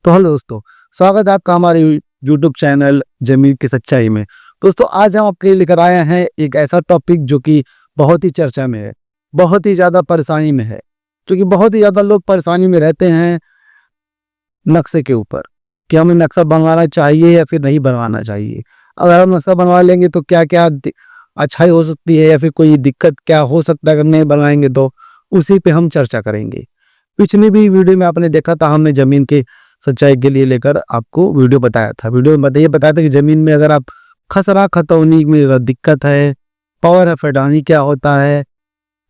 तो हेलो दोस्तों, स्वागत है आपका हमारे यूट्यूब चैनल जमीन की सच्चाई में। दोस्तों आज हम आपके लिए लेकर आए हैं एक ऐसा टॉपिक जो कि बहुत ही चर्चा में है, बहुत ही ज़्यादा परेशानी में है, क्योंकि बहुत ही ज़्यादा लोग परेशानी में रहते हैं नक्शे के ऊपर कि हमें नक्शा बनवाना चाहिए या फिर नहीं बनवाना चाहिए। अगर हम नक्शा बनवा लेंगे तो क्या क्या अच्छाई हो सकती है या फिर कोई दिक्कत क्या हो सकता है अगर नहीं बनवाएंगे, तो उसी पे हम चर्चा करेंगे। पिछली भी वीडियो में आपने देखा था, हमने जमीन के सच्चाई के लिए लेकर आपको वीडियो बताया था। वीडियो में ये बताया था कि जमीन में अगर आप खसरा खतौनी में अगर दिक्कत है, पावर ऑफ अटॉर्नी क्या होता है,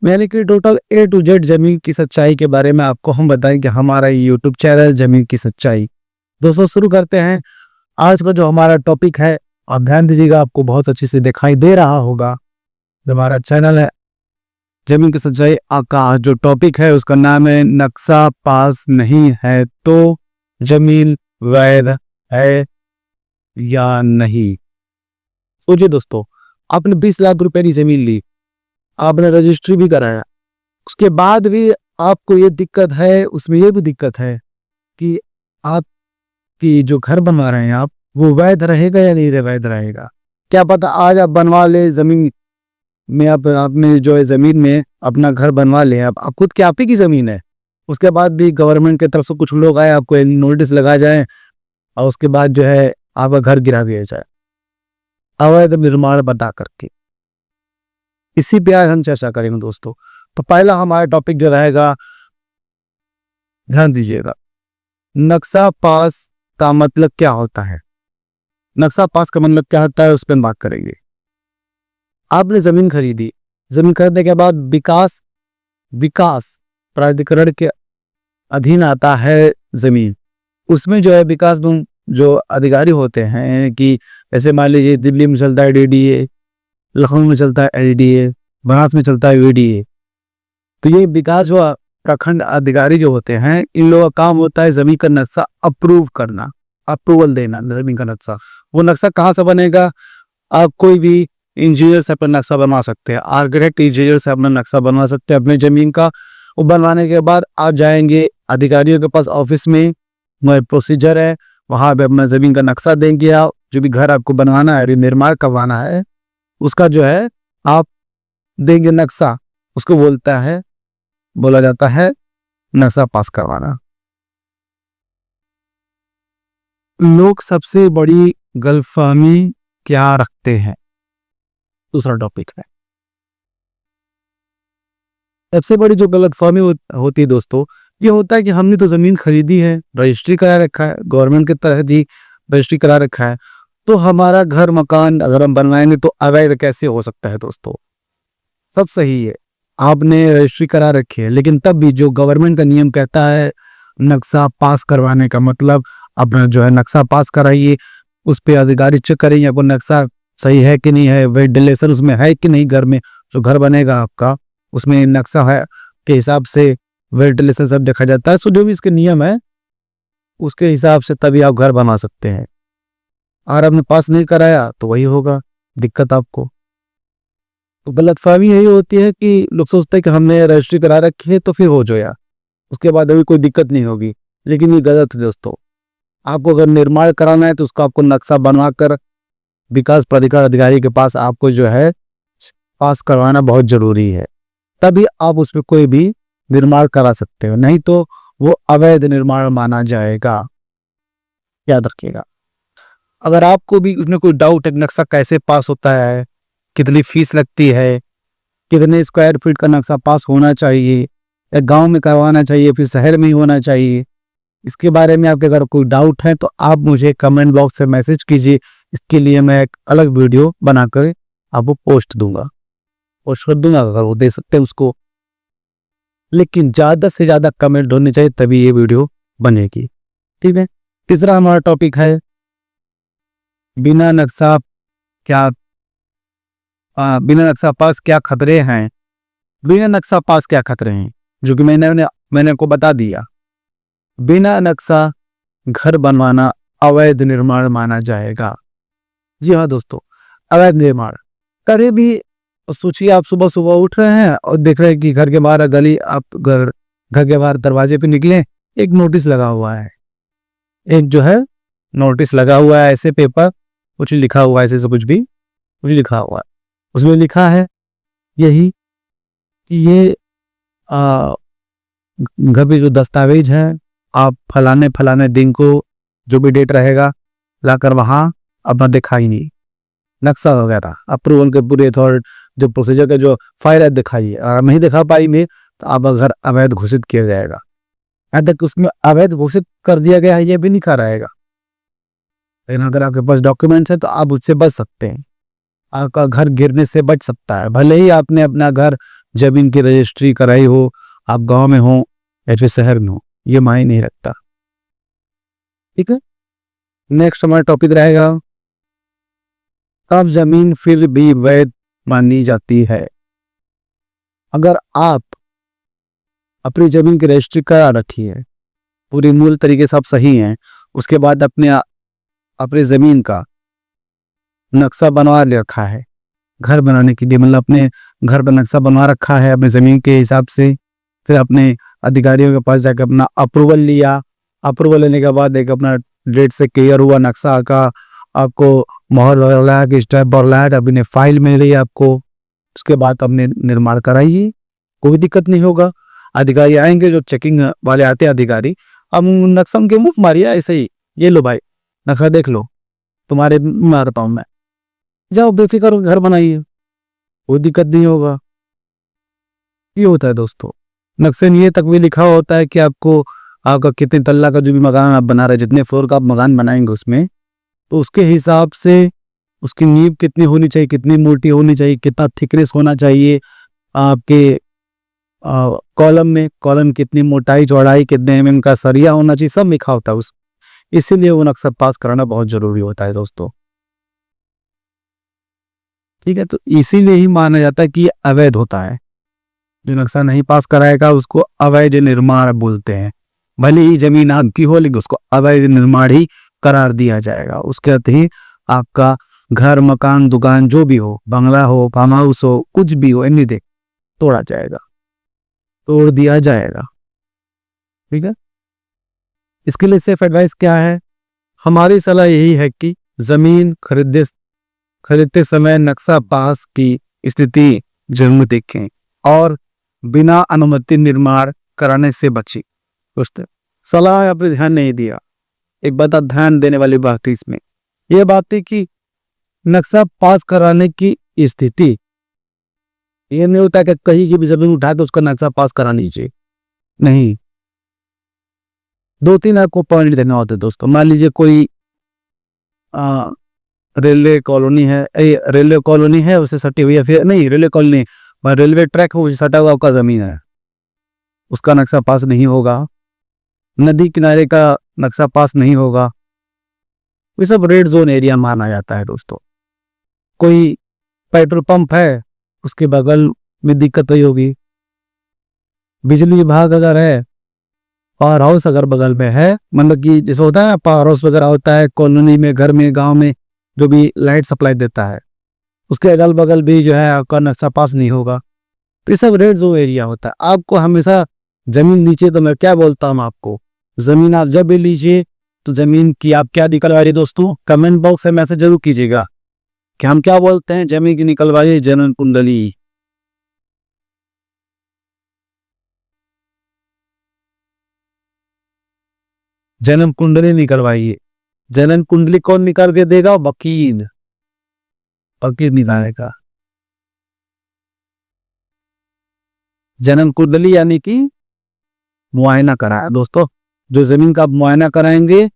यानी कि टोटल A to Z जमीन की सच्चाई के बारे में आपको हम बताएंगे हमारा यूट्यूब चैनल जमीन की सच्चाई। दोस्तों शुरू करते हैं। आज का जो हमारा टॉपिक है, आप ध्यान दीजिएगा, आपको बहुत अच्छे से दिखाई दे रहा होगा। जो हमारा चैनल है जमीन की सच्चाई, आपका जो टॉपिक है उसका नाम है नक्शा पास नहीं है तो जमीन वैध है या नहीं। सोचिए दोस्तों, आपने 20 लाख रुपए की जमीन ली, आपने रजिस्ट्री भी कराया, उसके बाद भी आपको ये दिक्कत है, उसमें ये भी दिक्कत है कि आपकी जो घर बनवा रहे हैं आप, वो वैध रहेगा या नहीं वैध रहेगा। क्या पता आज आप बनवा ले जमीन में, आपने जो है जमीन में अपना घर बनवा ले, आप खुद की आप ही की जमीन है, उसके बाद भी गवर्नमेंट की तरफ से कुछ लोग आए, आपको नोटिस लगा जाए और उसके बाद जो है आपका घर गिरा दिया जाए अवैध निर्माण बता करके। इसी पे आज हम चर्चा करेंगे दोस्तों। तो पहला हमारा टॉपिक जो रहेगा, ध्यान दीजिएगा, नक्शा पास का मतलब क्या होता है। नक्शा पास का मतलब क्या होता है उस पर बात करेंगे। आपने जमीन खरीदी, जमीन खरीदने के बाद विकास प्राधिकरण के अधीन आता है जमीन। उसमें जो है विकास जो अधिकारी होते हैं, कि जैसे मान लीजिए दिल्ली में चलता है DDA, लखनऊ में चलता है LDA, बनारस में चलता है VDA। तो ये विकास जो प्रखंड अधिकारी जो होते हैं, इन लोगों का काम होता है जमीन का नक्शा अप्रूव करना, अप्रूवल देना जमीन का नक्शा। वो नक्शा कहाँ से बनेगा, आप कोई भी इंजीनियर से अपना नक्शा बनवा सकते हैं, आर्किटेक्ट इंजीनियर से अपना नक्शा बनवा सकते हैं अपने जमीन का। वो बनवाने के बाद आप जाएंगे अधिकारियों के पास, ऑफिस में प्रोसीजर है, वहां पे अपना जमीन का नक्शा देंगे। आप जो भी घर आपको बनवाना है, निर्माण करवाना है, उसका जो है आप देंगे नक्शा, उसको बोला जाता है नक्शा पास करवाना। लोग सबसे बड़ी गलतफहमी क्या रखते हैं, दूसरा टॉपिक है। सबसे बड़ी जो गलतफहमी होती है दोस्तों, ये होता है कि हमने तो जमीन खरीदी है, रजिस्ट्री करा रखा है, गवर्नमेंट के तहत ही रजिस्ट्री करा रखा है, तो हमारा घर मकान अगर हम बनवाएंगे तो अवैध कैसे हो सकता है। दोस्तों सब सही है, आपने रजिस्ट्री करा रखी है, लेकिन तब भी जो गवर्नमेंट का नियम कहता है नक्शा पास करवाने का मतलब अपना जो है नक्शा पास कराइए, उस पर अधिकारी चेक करेंगे आपको नक्शा सही है कि नहीं है, वेंटिलेशन उसमें है कि नहीं, घर में जो घर बनेगा आपका उसमें नक्शा है के हिसाब से वेंटिलेशन सब देखा जाता है। सो जो भी इसके नियम है उसके हिसाब से तभी आप घर बना सकते हैं। अगर आपने पास नहीं कराया तो वही होगा दिक्कत आपको। तो गलतफहमी यही होती है कि लोग सोचते हैं कि हमने रजिस्ट्री करा रखी है तो फिर हो जाए, उसके बाद अभी कोई दिक्कत नहीं होगी, लेकिन ये गलत है दोस्तों। आपको अगर निर्माण कराना है तो उसको आपको नक्शा बनवा कर विकास प्राधिकार अधिकारी के पास आपको जो है पास करवाना बहुत जरूरी है, तभी आप उसमें कोई भी निर्माण करा सकते हो, नहीं तो वो अवैध निर्माण माना जाएगा, याद रखिएगा। अगर आपको भी उसमें कोई डाउट है नक्शा कैसे पास होता है, कितनी फीस लगती है, कितने स्क्वायर फीट का नक्शा पास होना चाहिए, या गांव में करवाना चाहिए फिर शहर में ही होना चाहिए, इसके बारे में आपके अगर कोई डाउट है तो आप मुझे कमेंट बॉक्स से मैसेज कीजिए। इसके लिए मैं एक अलग वीडियो बनाकर आपको पोस्ट कर दूंगा, अगर वो दे सकते हैं उसको, लेकिन ज़्यादा से ज़्यादा कमेंट होने चाहिए तभी ये वीडियो बनेगी, ठीक है। तीसरा हमारा टॉपिक है बिना नक्शा पास क्या खतरे हैं। बिना नक्शा पास क्या खतरे हैं, जो कि मैंने आपको बता दिया। बिना नक्शा घर बनवाना अवैध निर्माण माना जाएगा। जी हाँ दोस्तों, अवैध निर्माण करे भी। सोचिए आप सुबह सुबह उठ रहे हैं और देख रहे हैं कि घर के बाहर गली, आप घर के बाहर दरवाजे पे निकले, एक नोटिस लगा हुआ है एक जो है नोटिस लगा हुआ है, ऐसे पेपर कुछ लिखा हुआ है, ऐसे से कुछ लिखा हुआ है। उसमें लिखा है यही कि ये घर पे जो दस्तावेज है आप फलाने फलाने दिन को जो भी डेट रहेगा लाकर वहाँ अपना दिखाई नहीं, नक्शा वगैरह अप्रूवल के पूरे अथॉरिटी जो प्रोसीजर का जो फाइल है दिखाइए। और नहीं दिखा पाएंगे तो आप घर अवैध घोषित किया जाएगा। यहाँ तक उसमें अवैध घोषित कर दिया गया है ये भी लिखा रहेगा, लेकिन अगर आपके पास डॉक्यूमेंट्स है तो आप उससे बच सकते हैं, आपका घर गिरने से बच सकता है। भले ही आपने अपना घर जमीन की रजिस्ट्री कराई हो, आप गांव में हो या फिर शहर में हो, ये मायने नहीं रखता। ठीक है, नेक्स्ट हमारा टॉपिक रहेगा कब जमीन फिर भी वैध मानी जाती है। अगर आप अपनी जमीन की रजिस्ट्री करा रखी है, पूरी मूल तरीके से आप सही हैं, उसके बाद अपने जमीन का नक्शा बनवा ले रखा है घर बनाने के लिए, मतलब अपने घर का नक्शा बनवा रखा है अपने जमीन के हिसाब से, फिर अपने अधिकारियों के पास जाकर अपना अप्रूवल लिया, अप्रूवल लेने के बाद एक अपना डेट से क्लियर हुआ नक्शा का, आपको मोहर लगाया कि स्टैम्प और लाया, अपने फाइल मिल रही है आपको, उसके बाद अपने निर्माण कराइए, कोई दिक्कत नहीं होगा। अधिकारी आएंगे, जो चेकिंग वाले आते हैं अधिकारी, अब नक्शा उनके मुंह मारिए ऐसे ही, ये लो भाई नक्शा देख लो, तुम्हारे मारता हूं मैं, जाओ बेफिक्र घर बनाइए, कोई दिक्कत नहीं होगा। ये होता है दोस्तों, नक्शे में ये तक भी लिखा होता है कि आपका कितने तल्ला का जो भी मकान आप बना रहे, जितने फ्लोर का आप मकान बनाएंगे उसमें, तो उसके हिसाब से उसकी नींव कितनी होनी चाहिए, कितनी मोटी होनी चाहिए, कितना थिकनेस होना चाहिए, आपके कॉलम कितनी मोटाई चौड़ाई, कितने mm का सरिया होना चाहिए, सब लिखा होता है उस, इसीलिए वो नक्शा पास कराना बहुत जरूरी होता है दोस्तों। ठीक है, तो इसीलिए ही माना जाता है कि ये अवैध होता है, जो नक्शा नहीं पास कराएगा उसको अवैध निर्माण बोलते हैं। भले ही जमीन आपकी हो लेकिन उसको अवैध निर्माण ही करार दिया जाएगा, उसके अर्थ ही आपका घर मकान दुकान जो भी हो, बंगला हो फार्म हाउस हो कुछ भी हो, एनीथिंग तोड़ा जाएगा, तोड़ दिया जाएगा। ठीक है, इसके लिए सेफ एडवाइस क्या है, हमारी सलाह यही है कि जमीन खरीदते समय नक्शा पास की स्थिति जरूर देखें और बिना अनुमति निर्माण कराने से बचें। दोस्तों सलाह आपने ध्यान नहीं दिया, एक बात आप ध्यान देने वाली बात है इसमें, यह बात है कि नक्शा पास कराने की स्थिति ये नहीं होता कि कहीं की भी जमीन उठा के उसका नक्शा पास करा लीजिए, नहीं, 2-3 आपको पॉइंट देना होता है दोस्तों। मान लीजिए कोई रेलवे कॉलोनी है उसे सटी हुई है, फिर नहीं रेलवे कॉलोनी रेलवे ट्रैक हो सटा हुआ आपका जमीन है, उसका नक्शा पास नहीं होगा, नदी किनारे का नक्शा पास नहीं होगा, ये सब रेड जोन एरिया माना जाता है दोस्तों। कोई पेट्रोल पंप है उसके बगल में दिक्कत हुई होगी, बिजली विभाग अगर है, पावर हाउस अगर बगल में है, मतलब कि जैसे होता है पावर हाउस वगैरह होता है कॉलोनी में, घर में, गांव में जो भी लाइट सप्लाई देता है, उसके अगल बगल भी जो है आपका नक्शा पास नहीं होगा, तो ये सब रेड जोन एरिया होता है। आपको हमेशा जमीन लीजिए, तो मैं क्या बोलता हूँ आपको, जमीन आप जब भी लीजिए तो जमीन की आप क्या निकलवा रही दोस्तों, कमेंट बॉक्स में मैसेज जरूर कीजिएगा कि हम क्या बोलते हैं, जमीन की निकलवाइए जन्म कुंडली। जन्म कुंडली निकलवाइए, जन्म कुंडली कौन निकाल के देगा, वकील निकालेगा। जन्म कुंडली यानी कि मुआयना कराया दोस्तों, जो जमीन का आप मुआयना कराएंगे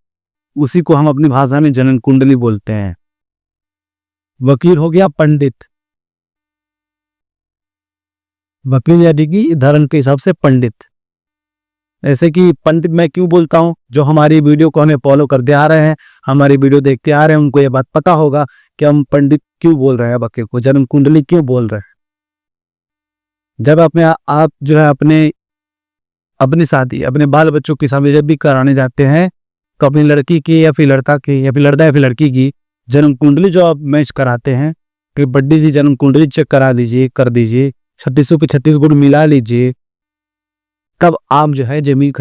उसी को हम अपनी भाषा में जन्म कुंडली बोलते हैं। वकील हो गया पंडित, वकील यानी कि धर्म के हिसाब से पंडित। ऐसे कि पंडित मैं क्यों बोलता हूं, जो हमारी वीडियो को हमें फॉलो करते आ रहे हैं, हमारी वीडियो देखते आ रहे हैं, उनको ये बात पता होगा कि हम पंडित क्यों बोल रहे हैं, वकील को जन्म कुंडली क्यों बोल रहे हैं। जब आप जो है अपनी शादी अपने बाल बच्चों की शादी जब भी कराने जाते हैं, तो अपनी लड़की की या फिर लड़का की या फिर लड़की की जन्म कुंडली जो आप मैच कराते हैं, फिर बड्डी सी जन्म कुंडली चेक कर दीजिए 36 पे 36 गुण मिला लीजिए, तब आप जो है जमीन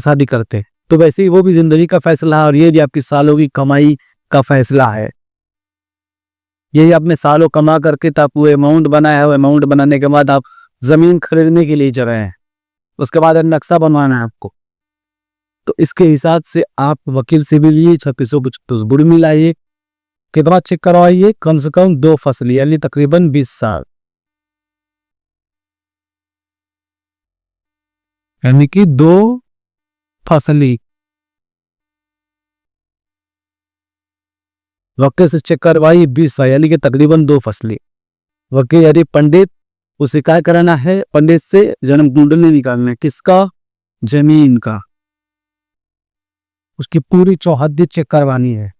शादी करते हैं। तो वैसे ही वो भी जिंदगी का फैसला है और ये भी आपकी सालों की कमाई का फैसला है। यही आपने सालों कमा करके तो आप वो अमाउंट बनाया है, वो अमाउंट बनाने के बाद आप जमीन खरीदने के लिए चल रहे हैं, उसके बाद नक्शा बनवाना है आपको। तो इसके हिसाब से आप वकील से भी लिए 3650 बुड़ मिलाइए, कितना चेक करवाइए, कम से कम 2 फसल यानी तकरीबन 20 साल, यानी कि 2 फसली वकील से चेक करवाइए 20 साल यानी कि तकरीबन 2 फसली। वकील यानी पंडित, उसे क्या कराना है, पंडित से जन्म कुंडली निकालना है, किसका, जमीन का। उसकी पूरी चौहद्दी चेक करवानी है,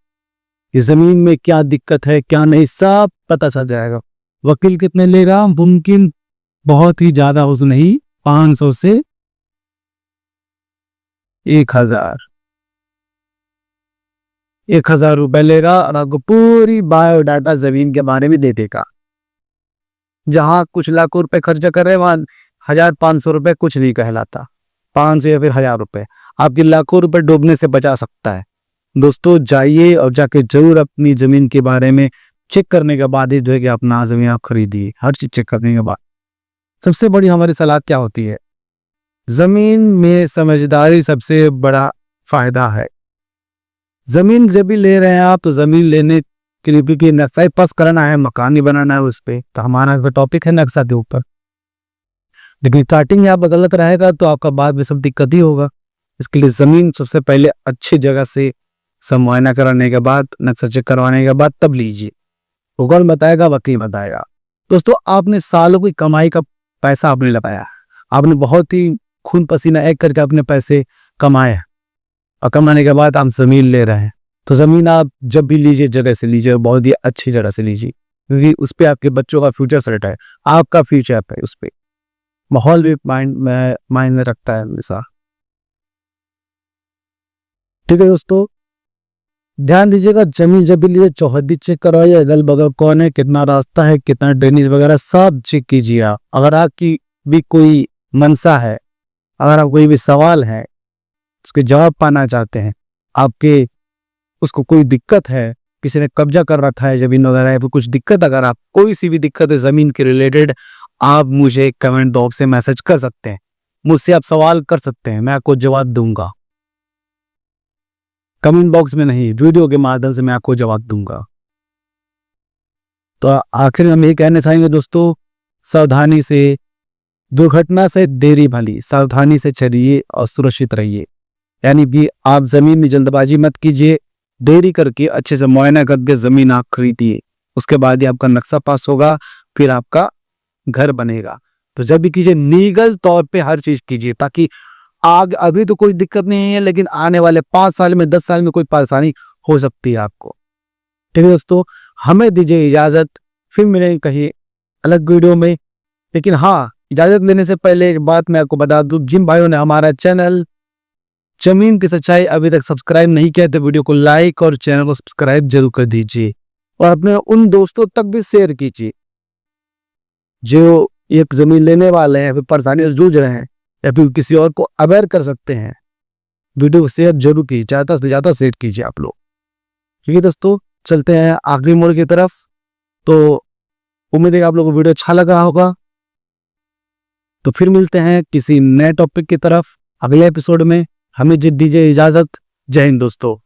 इस जमीन में क्या दिक्कत है क्या नहीं, सब पता चल जाएगा। वकील कितने लेगा, मुमकिन बहुत ही ज्यादा उस नहीं, 500 से 1000 रुपए लेगा और आपको पूरी बायोडाटा जमीन के बारे में दे देगा। जहां कुछ लाखों रुपए खर्चा कर रहे हैं वहां 1500 रुपए कुछ नहीं कहलाता, 500 या फिर 1000 रुपए आपके लाखों रुपए डूबने से बचा सकता है। दोस्तों जाइए और जाके जरूर अपनी जमीन के बारे में चेक करने के बाद ही जो है कि अपना जमीन आप खरीदिए, हर चीज चेक करने के बाद। सबसे बड़ी हमारी सलाह क्या होती है, जमीन में समझदारी सबसे बड़ा फायदा है। जमीन जब भी ले रहे हैं आप तो जमीन लेने के लिए क्योंकि नक्शा पास करना है, मकान ही बनाना है उस पे, तो हमारा टॉपिक है नक्शा के ऊपर। लेकिन स्टार्टिंग आप गलत रहेगा तो आपका बाद में सब दिक्कत ही होगा। इसके लिए जमीन सबसे पहले अच्छी जगह से सब मुआयना कराने के बाद, नक्शा चेक करवाने के बाद तब लीजिए। गूगल बताएगा, वकील बताएगा। दोस्तों आपने सालों की कमाई का पैसा आपने लगाया, आपने बहुत ही खून पसीना एक करके अपने पैसे कमाए और कमाने के बाद आप जमीन ले रहे हैं, तो जमीन आप जब भी लीजिए जगह से लीजिए, बहुत ही अच्छी जगह से लीजिए, क्योंकि उस पर आपके बच्चों का फ्यूचर सेट है, आपका फ्यूचर है उस पर। माहौल भी मायने रखता है हमेशा। ठीक है दोस्तों, ध्यान दीजिएगा, जमीन जब भी लीजिए चौहद्दी चेक करवाइए, अगल बगल कौन है, कितना रास्ता है, कितना ड्रेनेज वगैरह सब चेक कीजिए आप। अगर आपकी भी कोई मनसा है, अगर आप कोई भी सवाल है उसके जवाब पाना चाहते हैं, आपके उसको कोई दिक्कत है, किसी ने कब्जा कर रखा है जमीन वगैरह है, कुछ दिक्कत, अगर आप कोई सी भी दिक्कत है जमीन के रिलेटेड, आप मुझे कमेंट बॉक्स से मैसेज कर सकते हैं, मुझसे आप सवाल कर सकते हैं, मैं आपको जवाब दूंगा। कमेंट बॉक्स में नहीं, वीडियो के माध्यम से मैं आपको जवाब दूंगा। तो आखिर हम ये कहना चाहेंगे दोस्तों, सावधानी से, दुर्घटना से देरी भली, सावधानी से चलिए और सुरक्षित रहिए। यानी कि आप जमीन में जल्दबाजी मत कीजिए, देरी करके अच्छे से मुआयना करके जमीन आप खरीदिए, उसके बाद ही आपका नक्शा पास होगा, फिर आपका घर बनेगा। तो जब भी कीजिए लीगल तौर पे हर चीज कीजिए, ताकि आग अभी तो कोई दिक्कत नहीं है, लेकिन आने वाले 5 साल में 10 साल में कोई परेशानी हो सकती है आपको। ठीक है दोस्तों, हमें दीजिए इजाजत, फिर मिलेंगे कहीं अलग वीडियो में। लेकिन हाँ, इजाजत लेने से पहले एक बात मैं आपको बता दूं, जिन भाइयों ने हमारा चैनल जमीन की सच्चाई अभी तक सब्सक्राइब नहीं किया तो वीडियो को लाइक और चैनल को सब्सक्राइब जरूर कर दीजिए और अपने उन दोस्तों तक भी शेयर कीजिए जो एक जमीन लेने वाले हैं, फिर परेशानी से जूझ रहे हैं या फिर किसी और को अवेयर कर सकते हैं। वीडियो को शेयर जरूर कीजिए, ज्यादा से ज्यादा शेयर कीजिए आप लोग। ठीक है दोस्तों, चलते हैं आखिरी मोड़ की तरफ। तो उम्मीद है आप लोगों को वीडियो अच्छा लगा होगा। तो फिर मिलते हैं किसी नए टॉपिक की तरफ अगले एपिसोड में। हमें दीजिए इजाजत। जय हिंद दोस्तों।